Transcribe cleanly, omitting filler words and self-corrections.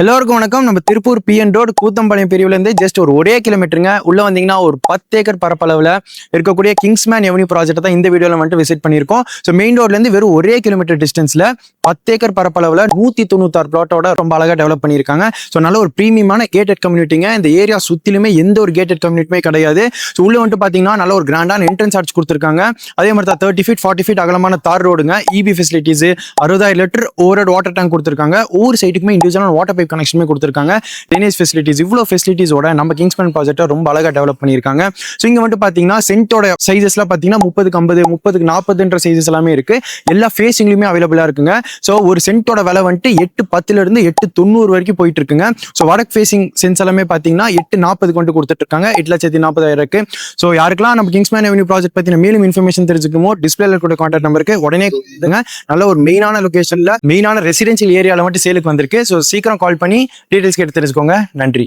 எல்லோருக்கும் வணக்கம். நம்ம Tiruppur PN road Koothampalayam பிரிவுலேருந்து just ஒரே கிலோமீட்டருங்க உள்ள வந்தீங்கன்னா ஒரு 10 ஏக்கர் பரப்பளவில் இருக்கக்கூடிய கிங்ஸ்மேன் எவனியூ ப்ராஜெக்ட் தான் இந்த வீடியோவில் வந்துட்டு விசிட் பண்ணியிருக்கோம். ஸோ மெயின் ரோட்லேருந்து வெறும் ஒரே கிலோமீட்டர் டிஸ்டன்ஸில் 10 ஏக்கர் பரப்பளவில் 196 பிளாட்டோட ரொம்ப அழகாக டெவலப் பண்ணியிருக்காங்க. ஸோ நல்ல ஒரு ப்ரீமியமான கேட்டட் கம்யூனிட்டிங்க. இந்த ஏரியா சுற்றிலுமே எந்த ஒரு கேட்டட் கம்யூனிட்டியுமே கிடையாது. ஸோ உள்ள வந்துட்டு பார்த்தீங்கன்னா நல்ல ஒரு கிராண்டான என்ட்ரன்ஸ் ஆர்ச் கொடுத்துருக்காங்க. அதே மாதிரி தான் 30 ஃபீட் 40 ஃபீட் அகலமான தார் ரோடுங்க. EB facilities 60,000 litre over water tank கொடுத்துருக்காங்க. ஒவ்வொரு சைட்டுக்குமே இண்டிவிஜுவலான வாட்டர் பைப் கனெக்ஷனுமே கொடுத்துருக்காங்க. ட்ரைனேஜ் ஃபெசிலிட்டிஸ் இவ்வளோ ஃபெசிலிட்டிஸோட நம்ம கிங்ஸ்மேன் ப்ராஜெக்ட்டை ரொம்ப அழகாக டெவலப் பண்ணியிருக்காங்க. ஸோ இங்கே வந்துட்டு பார்த்தீங்கன்னா சென்ட்டோட சைஸஸ்லாம் பார்த்தீங்கன்னா 30க்கு 50 30க்கு 40ன்ற சைஸஸ் எல்லாமே இருக்கு. எல்லா ஃபேஸிங்லையுமே அவைலபிளாக இருக்குங்க. ஸோ ஒரு சென்ட்டோட விலை வந்துட்டு 810 இருந்து 890 வரைக்கும் போயிட்டு இருக்குங்க. ஸோ வடக்கு ஃபேசிங் சென்ஸ் எல்லாமே பார்த்தீங்கன்னா 840 கொண்டு கொடுத்துட்டு இருக்காங்க. 8,40,000. ஸோ யாருக்கெல்லாம் நம்ம கிங்ஸ்மேன் எவனியூ ப்ராஜெக்ட் பற்றின மேலும் இன்ஃபர்மேஷன் தெரிஞ்சுக்கமோ டிஸ்பிளேல இருக்கக்கூடிய கான்டாக்ட் நம்பருக்கு உடனே நல்ல ஒரு மெயினான லொகேஷன்ல மெயினான ரெசிடென்ஷியல் ஏரியாவில் மட்டும் சேலுக்கு வந்திருக்கு. ஸோ சீக்கிரம் கால் பண்ணி டீடைல்ஸ் கேட்டு தெரிஞ்சுக்கோங்க. நன்றி.